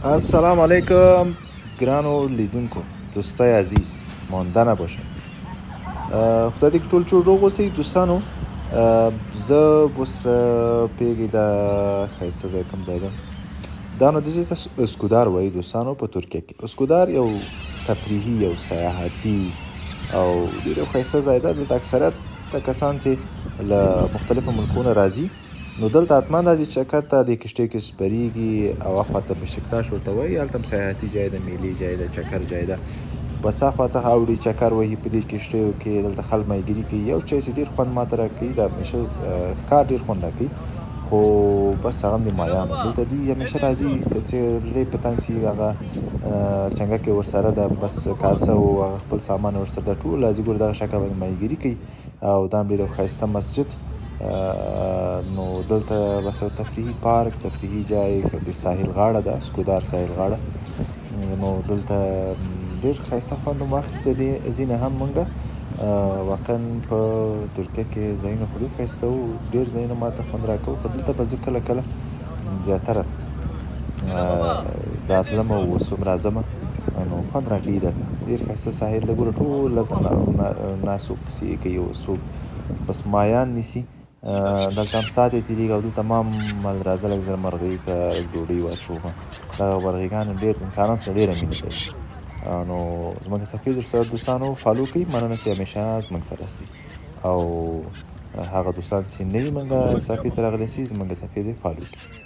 السلام علیکم ګرانو لیدونکو دوستای عزیز ماندنه باشه خدای دې ټول جوړ روغ اوسئ دوستانو. زه ورسره پیږی دا ښایسته ځای کوم ځای دی دا نو دې ته اسکودار وایي دوستانو په ترکیه کې. اسکودار یو تفریحي یو سیاحتي او ډېر یو ښایسته ځای ده. دلته اکثریت کسان چې له مختلفو ملکونو راځي نو دلته حتما راځي چکر ته. دې کښتۍ کې سپریږي او اخواته بشکتاش ورته وایي، هلته هم سیاحتي ځای ده، میلې ځای ده، چکر ځای ده. بس اخواته اوړي چکر وهي په دې کښتیو کې. دلته خلک ماهیګیري کوي. یو چای چې ډېر خوند ماته راکوي د همیشه ښکار ډېر خوند راکوي، خو بس هغه هم د مایانو. دلته دوی همیشه راځي که څه زړه یې په تنګ سي هغه چنګښې ورسره ده، بس کاسه او هغه خپل سامان ورسره ده، ټول راځي ګورې دغه شکل باندې ماهیګیري کوي. او دا هم ډېر یو ښایسته مسجد. نو دلته بس یو تفریحي پارک، تفریحي ځای د ساحل غاړه ده، اسکودار ساحل غاړه. نو دلته ډېر ښایسته خوند مو واخیسته. دې ځای نه هم مونږه واقعا په ترکیه کې ځایونه خو ډېر ښایسته وو، ډېر ځایونه ماته خوند راکوه، خو دلته به زه کله کله زیاتره راتلم او اوس هم راځمه نو خوند راکوي راته. ډېر ښایسته ساحل ده، ګوره ټول هلته ناست څوک کیسې کوي او څوک بس ماهیان نیسي. دلته هم ساعت یې تېرېږي او دلته ما هم راځه لږ زر مرغیو ته ډوډۍ واچومه. دغه مرغیګانو ډېر انسانانو سره ډېره مینه لري. نو زموږ سفیر ورسره دوستانو فالو کوي، مننه چې همیشه زموږ سره استئ. او هغه دوستان چې نوي موږ صفحې ته راغلي سي زموږ صفحې دې فالو کړي.